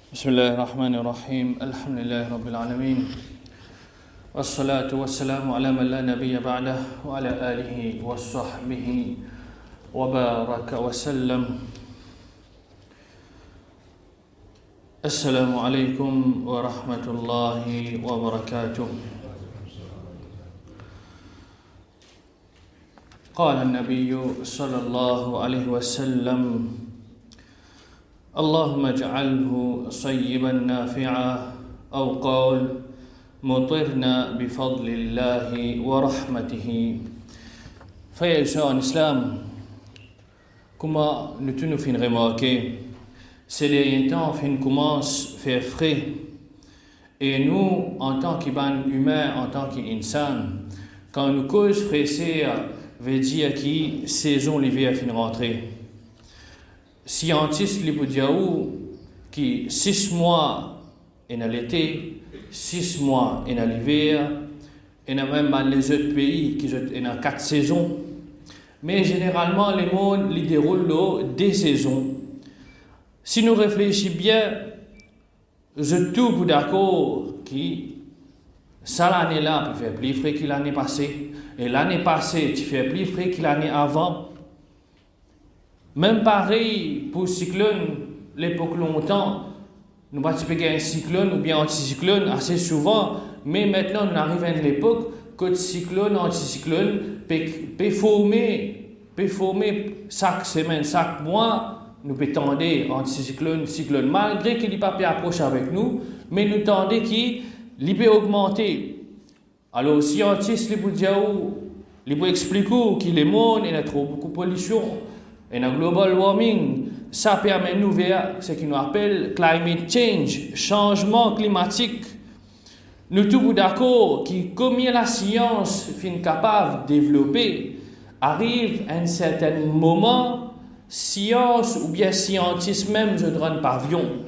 بسم الله الرحمن الرحيم الحمد لله رب العالمين والصلاة والسلام على من لا نبي بعده وعلى آله وصحبه وبارك وسلم. السلام عليكم ورحمة الله وبركاته. قال النبي صلى الله عليه وسلم: اللهم اجعله صيبا نافعا، أو قال مطرنا بفضل الله ورحمته. Frères et sœurs en islam, comment nous nous fin remarquer, ces derniers temps fin commence à faire frais, et nous en tant qu'humains, en tant qu'insan, quand nous cause fraîcheur, veut dire que saison l'hiver fin rentrer. Scientifiques li dire que 6 mois est dans l'été, 6 mois est dans l'hiver, et même dans les autres pays qui sont dans 4 saisons. Mais généralement, le monde li déroule dans 2 saisons. Si nous réfléchissons bien, je suis d'accord que ça l'année-là peut faire plus frais que l'année passée, et l'année passée tu fais plus frais que l'année avant. Même pareil pour le cyclone, l'époque longtemps, nous participons à un cyclone ou bien anticyclone assez souvent, mais maintenant nous arrivons à une époque que le cyclone, anticyclone peut former chaque semaine, chaque mois, nous peut tendre anticyclone, cyclone, malgré qu'il n'y ait pas approche avec nous, mais nous tendons qu'il peut augmenter. Alors, si scientifique il peut expliquer que le monde il a trop beaucoup de pollution. Et le global warming, ça permet nous vers ce qu'on appelle climate change, changement climatique. Nous tous d'accord que comme la science est capable de développer, arrive à un certain moment, science ou bien scientiste même, je donne pavillon.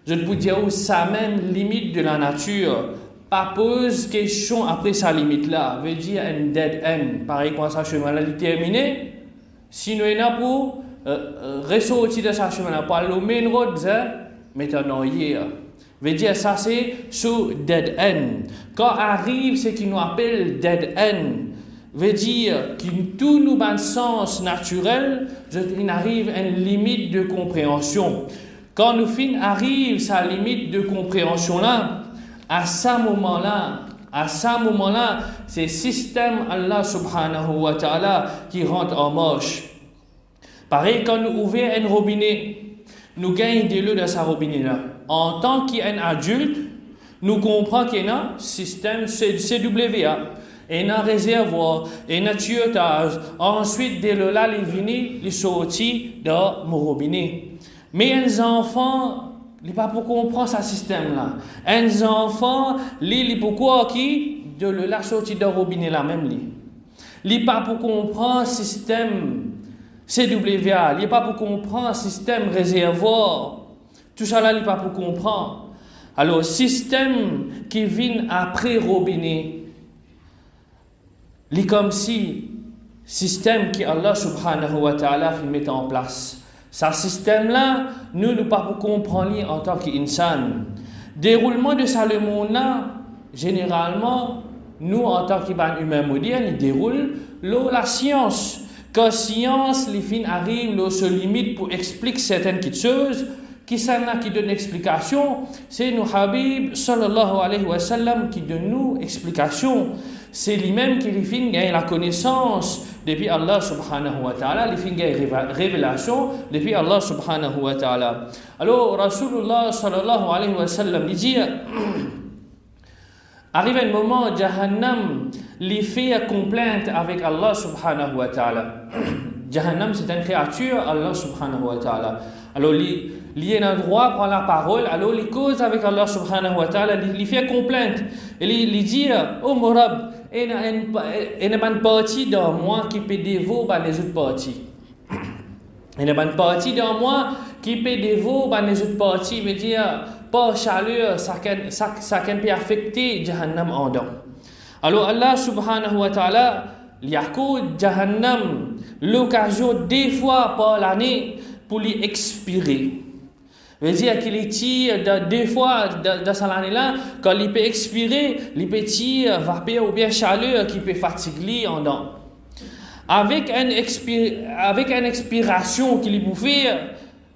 Je peux dire où ça même limite de la nature, pas pose question après sa limite là, veut dire un dead end. Pareil quand ça chemin là terminé. Si nous sommes pour ressortir de ce chemin, pour aller au main road, maintenant hier. Veut dire ça c'est sur dead end. Quand arrive ce qui nous appelle dead end, veut dire que tout nous dans le sens naturel, il arrive à une limite de compréhension. Quand nous arrive sa limite de compréhension là, à ce moment-là, c'est le système Allah subhanahu wa ta'ala qui rentre en marche. Pareil, quand nous ouvrons un robinet, nous gagnons de l'eau dans ce robinet-là. En tant qu'adulte, nous comprenons qu'il y a un système CWA, un réservoir, un tuyautage. Ensuite, de l'eau-là, il vient, il sortit dans mon robinet. Mais les enfants, il pas pour comprendre ce système-là. Un enfant, il pourquoi qui de la sortie de robinet là même li. Il pas pour comprendre ce système CWA, il pas pour comprendre ce système réservoir. Tout ça là, il pas pour comprendre. Alors système qui vient après robinet, il comme si système qui Allah subhanahu wa ta'ala met en place. Ce système-là, nous ne pas comprendre en tant qu'insan. Déroulement de ça, le monde-là, généralement, nous, en tant qu'humains modernes, il déroule la science. Quand la science, les fins arrivent, se limite pour expliquer certaines choses, qui donne explication, c'est nous Habib sallallahu alayhi wa sallam qui donne nous explication. C'est lui-même qui gagne la connaissance depuis Allah subhanahu wa ta'ala, il gagne révélation depuis Allah subhanahu wa ta'ala. Alors Rasulullah sallallahu alayhi wa sallam dit arrive un moment Jahannam il fait complainte avec Allah subhanahu wa ta'ala. Jahannam c'est une créature Allah subhanahu wa ta'ala. Alors il y a un droit prendre la parole, alors il cause avec Allah subhanahu wa ta'ala, il fait complainte. Il dit oh mon Rabb, il y a une partie de moi qui peut dévorer les autres parties. Il y a une partie de moi qui peut dévorer les autres parties, veut dire par chaleur, ça peut affecter Jahannam en dedans. Alors Allah subhanahu wa ta'ala, il y a Jahannam l'occasion 2 fois par l'année pour lui expirer. veut dire qu'il est tiré deux fois dans cette année-là, quand il peut expirer, il peut tirer vapeur ou bien chaleur qui peut fatiguer en dedans. Avec une expiration qu'il peut faire,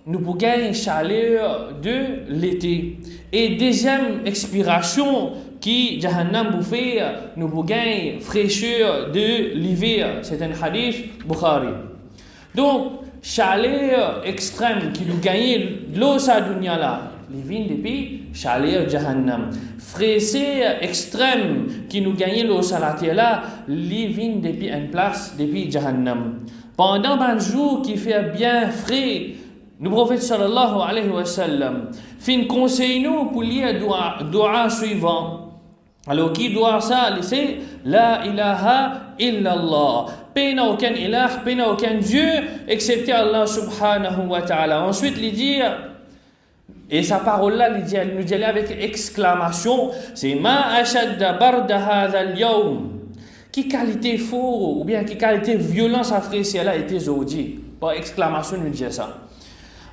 nous pouvons gagner chaleur de l'été. Et deuxième expiration qui Jahannam peut faire, nous pouvons gagner fraîcheur de l'hiver. C'est un hadith Bukhari. Donc, chaleur extrême qui nous gagne l'eau sa dunya là, les vins depuis chaleur Jahannam. Fraîcheur extrême qui nous gagne l'eau sa la terre là, les vins depuis une place depuis Jahannam. Pendant un jour qui fait bien frais, le prophète sallallahu alayhi wa sallam fin conseille nous pour lire dua suivant. Alors qui doit ça? C'est La ilaha illallah. Paix n'a aucun ilah, paix n'a aucun Dieu, excepté Allah subhanahu wa ta'ala. Ensuite, il dit, et sa parole-là, il nous dit avec exclamation, c'est Ma ashadda barda hadha al-yawm. Qui qualité faux, ou bien qui qualité violence à frère, si elle a été zodi. Par exclamation, nous dit ça.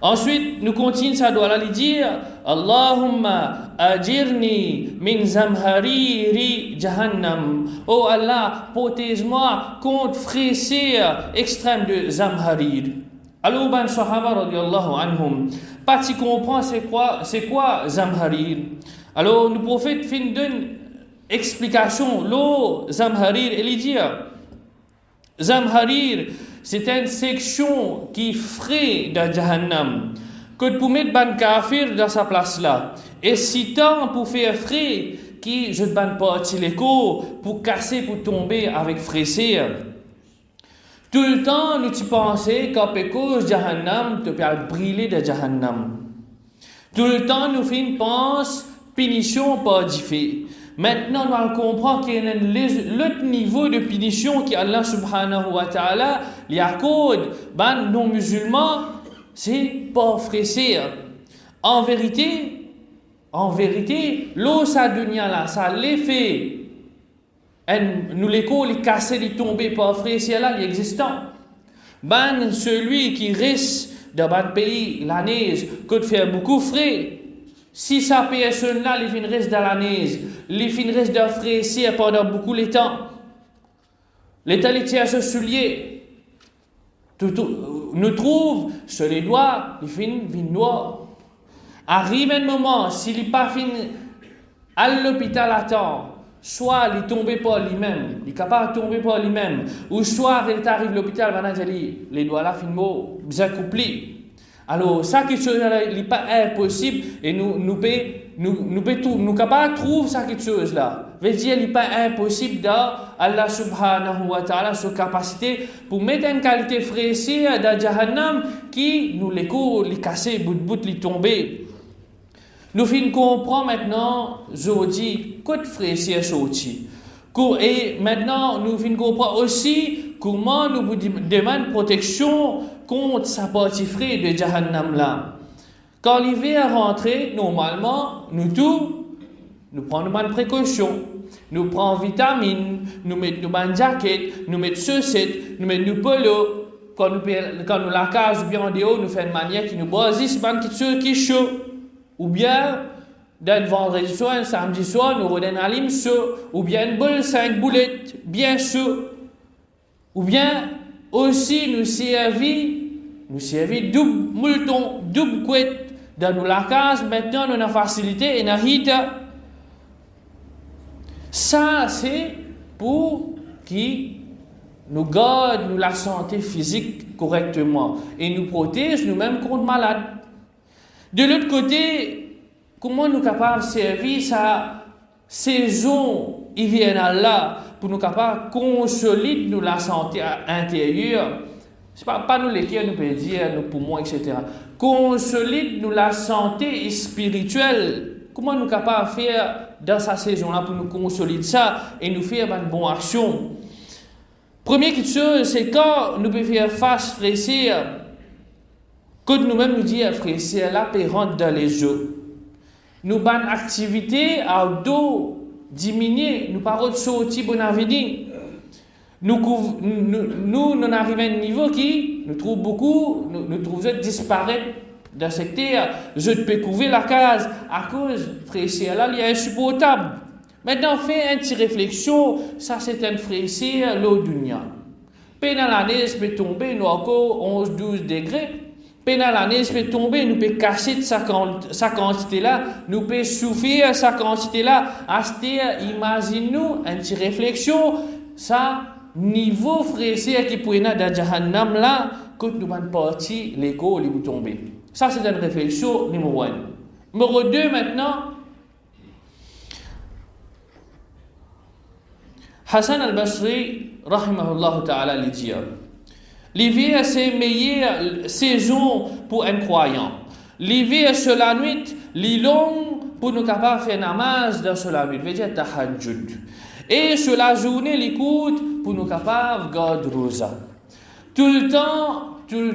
Ensuite, nous continuons, ça doit aller dire Allahumma ajirni min zamhariri jahannam. Oh Allah, protège-moi contre fraîcheur extrême de zamharir. Alors, ben Sahaba radiallahu anhum, pas tu comprends c'est quoi zamharir. Alors, le prophète fin d'une explication. L'eau zamharir, il dit zamharir, c'est une section qui frais de Jahannam, que pour mettre ban kafir dans sa place là. Et si tant pour faire frais, qui je ne ban pas l'écho, pour casser, pour tomber avec fraîcheur. Tout le temps, nous tu pensais qu'à cause Jahannam, tu peux brûler de Jahannam. Tout le temps, nous pense punition pas diffé. Maintenant, nous allons comprendre qu'il y a l'autre niveau de punition qui Allah subhanahu wa ta'ala lui accorde aux non-musulmans, c'est pas fraîcheur. En vérité, l'eau sa dunya là, ça l'effet. Nous l'écho, les casser, les tomber pas fraîcheur là, l'existant. Celui qui reste dans un pays, la neige, que de faire beaucoup frais. Si sa personne là, il reste dans la neige, il reste dans fraîcheur pendant beaucoup de temps. L'état les tient se soulier. Nous trouve sur les doigts, il finit noir. Arrive un moment, s'il n'est pas fini à l'hôpital à temps, soit il tombe pas lui-même, il est capable de tomber pas lui-même, ou soit il arrive à l'hôpital, les doigts là finissent bien couplés. Alors, ça quelque chose n'est pas impossible et nous capables de trouver ça quelque chose là. Veut dire il n'est pas impossible d'Allah subhanahu wa ta'ala sa capacité pour mettre une qualité fraîcheur dans Jahannam qui nous les cours, les casser, bout, les tomber. Nous finissons comprendre maintenant, aujourd'hui, quoi de fraîcheur sorti. Et maintenant, nous finissons comprendre aussi comment nous demandons protection contre sa partie frais de Jahannam là. Quand l'hiver rentre, normalement, nous prenons une précaution. Nous prenons vitamines, nous mettons une jaquette, nous mettons chaussettes, nous mettons du polo. Quand nous la case bien en dehors, nous faisons une manière qui nous basisse, qui est chaud. Ou bien, d'un vendredi soir, un samedi soir, nous redonnons un lime chaud. Ou bien une boule, 5 boulettes, bien chaud. Ou bien, aussi, nous servir double mouleton, double couette. Dans nos lacages, maintenant, nous avons facilité et nous avons ça, c'est pour qui nous garde la santé physique correctement et nous protège nous-mêmes contre malades. De l'autre côté, comment nous sommes capables de servir sa saison hivernale là pour nous capables de consolider nous la santé intérieure? Ce n'est pas nous les cœurs, nous pouvons dire, nos poumons, etc. Consolide nous la santé spirituelle. Comment nous sommes capables de faire dans sa saison-là pour nous consolider ça et nous faire une bonne action? Première chose, c'est quand nous pouvons faire face fraîcheur, quand nous-mêmes nous disons fraîcheur, là, peut rentrer dans les eaux. Nous avons une activité à dos diminuer, nous parlons de sortir bon avenir. Nous arrivons à un niveau qui nous trouve beaucoup, nous trouvons disparaître dans cette terre, je peux couvrir la case à cause, frère, là, il est insupportable. Maintenant, fais une petite réflexion, ça c'est un frère, l'eau dunya. Pendant l'année, je peux tomber, nous encore 11-12 degrés. Pendant l'année, je peux tomber, nous peut casser sa quantité-là, nous peut souffrir sa quantité-là. À ce terre, imagine-nous une petite réflexion, ça, niveau frère qui pourrait être dans Jahannam là, quand nous avons parti, l'écho, il va tomber. Ça, c'est une réflexion numéro 1. Numéro 2, maintenant, Hassan al-Basri, rahimahullah ta'ala, lui dit l'hiver, c'est la meilleure saison pour un croyant. L'hiver, c'est la nuit, les longue pour nous capables de faire namaz dans la nuit, veut dire tahajjud. Et sur la journée, l'écoute pour nous capables de garder rosa. Tout le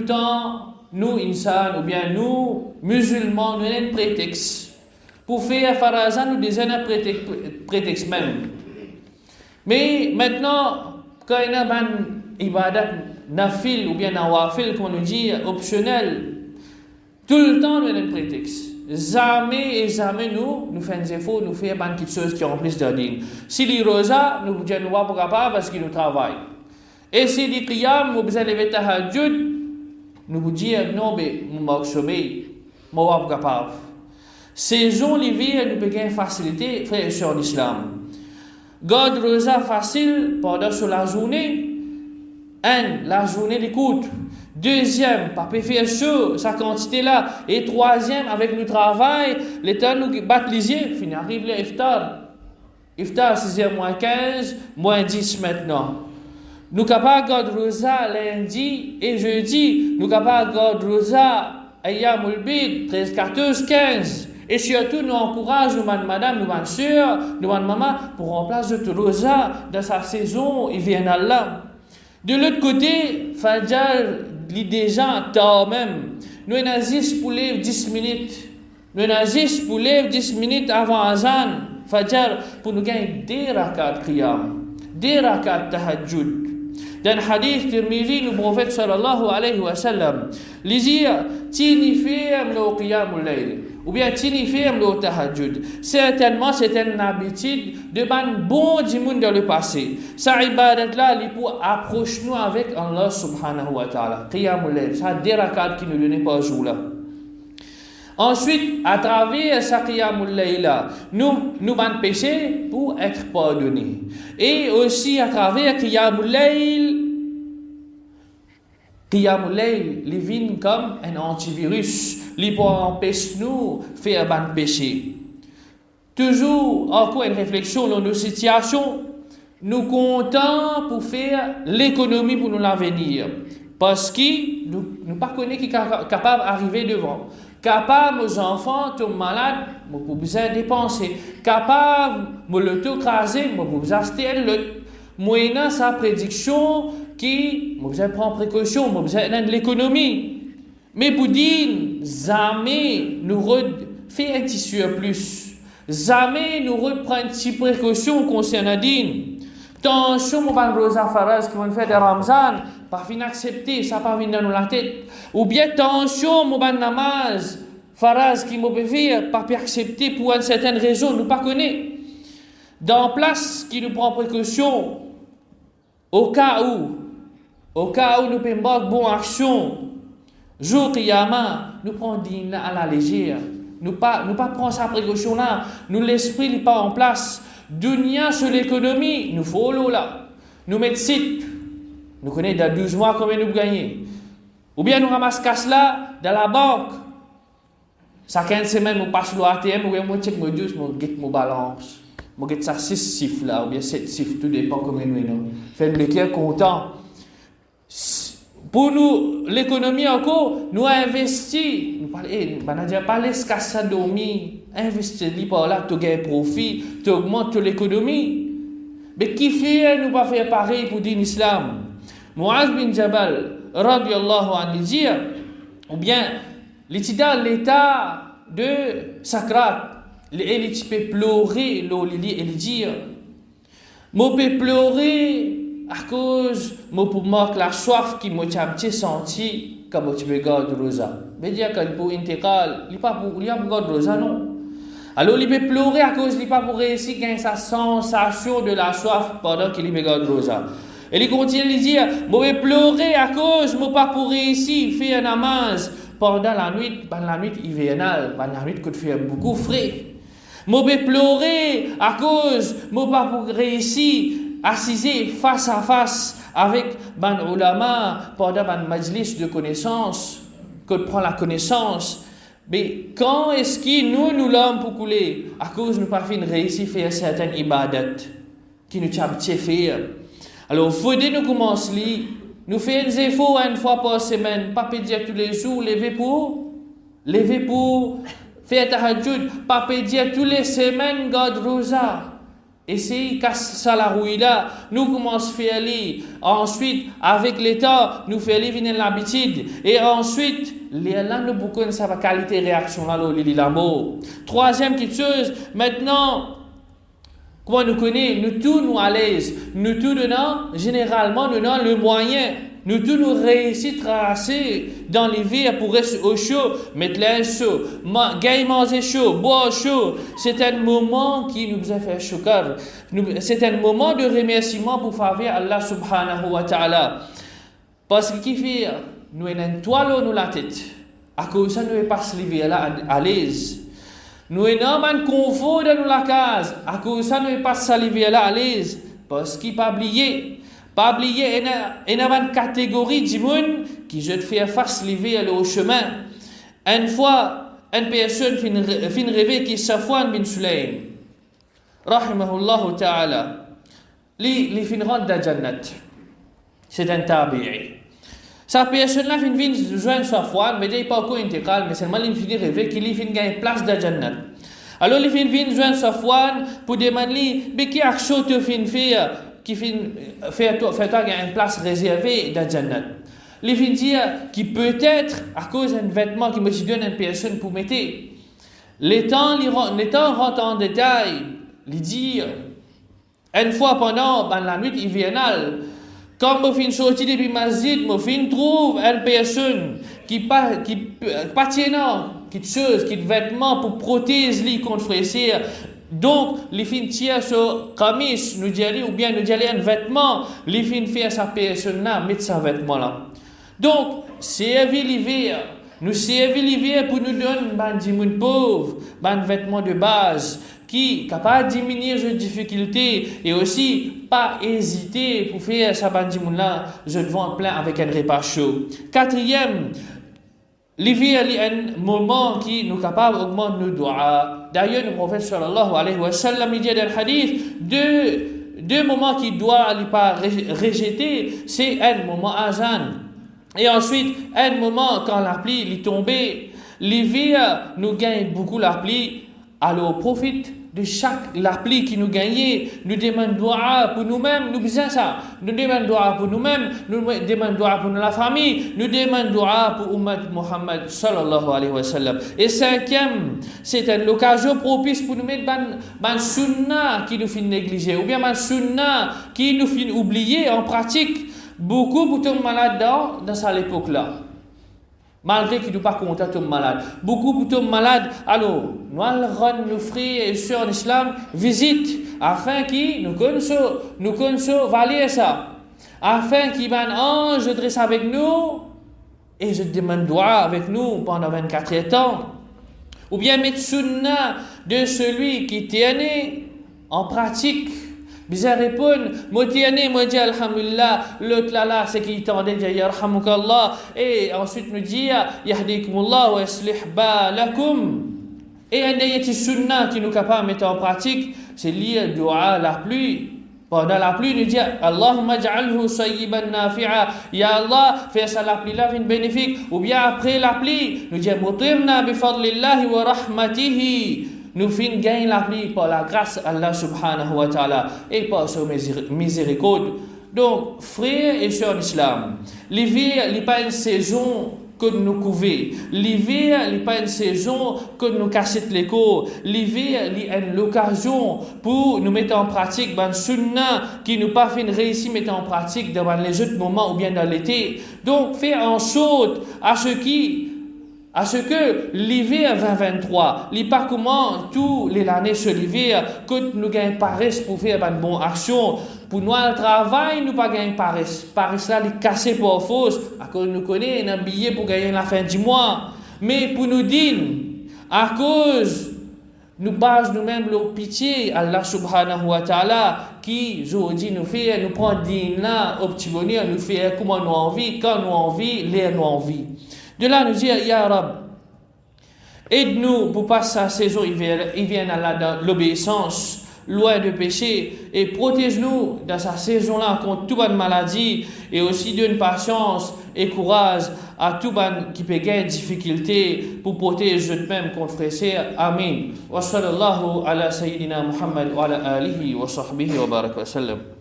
temps, nous, insan, ou bien nous, musulmans, nous avons un prétexte. Pour faire farazan, nous avons un prétexte même. Mais maintenant, quand il y a un ibadat nafil ou bien nawafil, comme on dit, optionnel, tout le temps nous avons un prétexte. Jamais et jamais nous faisons des efforts, nous faisons quelque chose qui est en plus de din. Si les rosa, nous ne pas capable parce qu'ils nous travaillent. Et si les qiyam, nous besoin de lever tahajjud, nous vous disons non, mais nous sommes sommeil, nous ne sommes pas capable. Saison l'hiver, nous pouvons faciliter, frère, sur l'islam. Garde rosa facile pendant la journée. La journée d'écoute. Deuxième, pas faire chaud, sa quantité là. Et troisième, avec le travail, l'état nous bat les yeux, fin arrive le iftar. Iftar, 6h moins 15, moins 10 maintenant. Nous capables de garder rosa lundi et jeudi. Nous capables de garder rosa ayyamul bid, 13, 14, 15. Et surtout, nous encourageons, nous madame, nous soeur, nous maman, pour remplacer le rosa dans sa saison hivernale là. De l'autre côté, Fajr, déjà, tard même, nous avons pour lever 10 minutes. Nous avons pour lever 10 minutes avant Azan, Fajr, pour nous gagner des rakats qiyam, des rakats tahajjud. Dans le hadith Tirmidhi, le prophète sallallahu alayhi wa sallam, il dit, tini firme le qiyamul layl. Ou bien tini firme le tahajjud. Certainement, c'est une habitude de ban bon du monde dans le passé. Sa ibadat là, il pour approcher nous avec Allah subhanahu wa ta'ala. Qiyamul layl, ça des rakats qui nous donnent par jour là. Ensuite, à travers sa qiyamul layl là, nous ban péché pour être pardonnés. Et aussi à travers qiyamul layl, il vient comme un antivirus. Il peut empêcher nous de faire un péché. Toujours, encore une réflexion dans nos situations, nous comptons pour faire l'économie pour nous l'avenir. Parce que nous ne pas connaître qui est capable d'arriver devant. Capable, nos enfants tombent malades, nous pouvons besoin dépenser. Capable, nous l'auto-craser, nous pouvons acheter le. Moyennant sa prédiction, qui, nous besoin prendre précaution, nous besoin de l'économie. Mais pour dire, jamais nous faire un petit surplus. Jamais nous reprendre une petite précaution concernant din. Attention, mon ban Rosa Faraz qui vont faire des Ramzan, pas fin accepter, ça pas venir dans la tête. Ou bien attention, mon ban Namaz Faraz qui m'a faire, pas accepter pour une certaine raison, nous pas connaître. Dans place qui nous prend précaution, au cas où nous pouvons faire bonne action, jour Qiyama, nous prenons din à la légère. Nous pas prendre sa précaution là. Nous l'esprit n'est pas en place. Dunia sur l'économie, nous follow là. Nous mettons site. Nous connaissons dans 12 mois combien nous gagnons. Ou bien nous ramassons cash là dans la banque. Ça 15 semaines, nous passons l'ATM, ou bien moi check mon Dieu, je get mon balance. Je get ça 6 chiffres là, ou bien 7 chiffres, tout dépend combien nous avons. Fait le clair content. Pour nous, l'économie encore, nous avons investi. Nous parlons pas laisser casser dormir. Investir par là, tu gagnes profit, tu augmentes l'économie. Mais qui fait nous pas faire pareil pour dire l'islam? Muaz bin Jabal, radiyallahu anhu, dit, ou bien, l'état de Sacrate, il peut pleurer, il dit, moi peux pleurer à cause, moi pour marquer la soif qui m'a senti comme tu me gardes rosa. veut dire que pour intégrale, il pas pour God rosa non. Alors il peut pleurer à cause il pas pour réussir gagner sa sensation de la soif pendant qu'il fait God rosa. Et il continue de dire, moi vais pleurer à cause moi pas pour réussir faire un namaz pendant la nuit hivernale, pendant la nuit que fait beaucoup frais. Moi vais pleurer à cause moi pas pour réussir assiser face à face avec ban ulama pendant ban majlis de connaissance que prend la connaissance. Mais quand est-ce que nous l'homme pour couler à cause nous pas fin réussir faire certaines ibadat qui nous habitué faire. Alors faudrait nous commencer nous faire des efforts une fois par semaine, pas pédir tous les jours, lever pour faire tahajjud, pas pédir tous les semaines God rosa. Essayez casse ça la rouille là, nous commençons à faire les. Ensuite, avec l'état, nous faisons venir l'habitude. Et ensuite, là, nous beaucoup de sa qualité réaction là, l'amour. Troisième petite chose, maintenant, comment nous connaissons, nous tous nous à l'aise, nous tous donnons, généralement, nous donnons le moyen. Nous tous nous réussissons à tracer dans les vies pour rester au chaud, mettre l'air chaud, manger chaud, boire chaud. C'est un moment qui nous a fait choquer. C'est un moment de remerciement pour faveur Allah subhanahu wa ta'ala. Parce que qui fait, nous avons une toile dans la tête. À cause de ça, nous ne pas se lever là à l'aise. Nous avons un confort dans la case. À cause de ça, nous ne pas se lever là à l'aise. Parce qu'il pas oublié. Pas oublier, il y a une catégorie de monde qui je te fais face lever au chemin. Une fois, une personne fin rêver qui Safwan bin Sulaym, rahimahullah ta'ala, li fin rentre dans Jannat. C'est un tabi'i. Sa personne là fin joindre Safwan, mais il n'est pas encore intégral, mais seulement il fin rêver qu'il fin gagne place dans Jannat. Alors il fin joindre Safwan pour demander, mais qui action te fin faire? Qui fait une place réservée dans Jannat. Les fin dire qui peut-être à cause d'un vêtement qui me donne une personne pour mettre. L'étant rentre en détail, les dire une fois pendant la nuit hivernale, quand je fin sortir depuis masjid, je fin trouve une personne qui pas tiennant, qui chose, qui vêtement pour protéger contre fraîcheur. Donc, les fins tiers sur camis, nous disons, ou bien nous disons un vêtement, les fins faire sa personne là, mettre sa vêtement là. Donc, servir l'hiver, nous servir l'hiver pour nous donner un pauvre, un vêtement de base, qui est capable de diminuer les difficultés et aussi pas hésiter pour faire sa bandimoun là, je devant plein avec un repas chaud. Quatrième, l'hiver est un moment qui nous capable d'augmenter nos doigts. D'ailleurs, le prophète sallallahu alayhi wa sallam il dit dans le hadith deux moments qu'il doit pas rejeter, c'est un moment azan et ensuite un moment quand la pluie est tombée. L'hiver nous gagne beaucoup la pluie, alors profite de chaque la pluie qui nous gagne. Nous demandons dua pour nous-mêmes, nous besoin ça. Nous demandons dua pour nous-mêmes, nous demandons dua pour la famille, nous demandons dua pour Ummat Muhammad sallallahu alayhi wa sallam. Et cinquième, c'est l'occasion propice pour nous mettre ban sunna qui nous fait négliger, ou bien ban sunna qui nous fait oublier en pratique. Beaucoup pour tomber malade dans cette époque-là. Malgré qu'ils ne sont pas contents de tomber malade. Beaucoup tomber malade. Alors, nous allons nos frères et sœurs en islam visite afin qu'ils nous connaissent valier ça. Afin qu'ils ban ange dresse avec nous et je demande droit avec nous pendant 24 temps. Ou bien mettre sunna de celui qui tient en pratique. Bizarre répondre, moi dit alhamdulillah, l'autre là, c'est qui tendait dit yarhamukallah, et ensuite nous dit yahdikumullah wa yaslih balakum. Et un des sunnah qui nous capable de mettre en pratique, c'est lire le dua la pluie. Pendant la pluie, nous dit Allahumma ja'alhu sayyiban nafi'a. Ya Allah, fais ça la pluie là, une bénéfique. Ou bien après la pluie, nous dit mutimna bi fadlillahi wa rahmatihi. Nous finissons gagner la pluie par la grâce d'Allah subhanahu wa ta'ala et par sa miséricorde. Donc, frères et sœurs d'islam, l'hiver n'est pas une saison que nous couver. L'hiver n'est pas une saison que nous casser les cours. L'hiver est l'occasion pour nous mettre en pratique dans sunna qui nous pas fait réussir mettre en pratique dans les autres moments ou bien dans l'été. Donc, faire en sorte à ce qui à ce que l'hiver 2023, il pas comment tous les années sur l'hiver, que nous gagnons paresse pour faire une bonne action, pour nous le travail, nous pas gagner paresse. Paresse là, il cassé pour force, à cause nous connaissons un billet pour gagner la fin du mois. Mais pour nous dire, à cause nous base nous-mêmes leur pitié, Allah subhanahu wa ta'ala, qui aujourd'hui nous fait, nous prend din là, au petit bonheur, nous fait comment nous envie, quand nous envie, l'air nous envie. De là, nous dire, Ya Rab, aide-nous pour passer la saison hiver dans l'obéissance, loin de péché, et protège-nous dans sa saison-là contre toute bonne maladie, et aussi donne patience et courage à tout ban qui peut gagner difficulté pour protéger eux-mêmes contre frères. Amin. Wa sallallahu ala sayyidina Muhammad wa ala alihi wa sahbihi wa baraka wa sallam.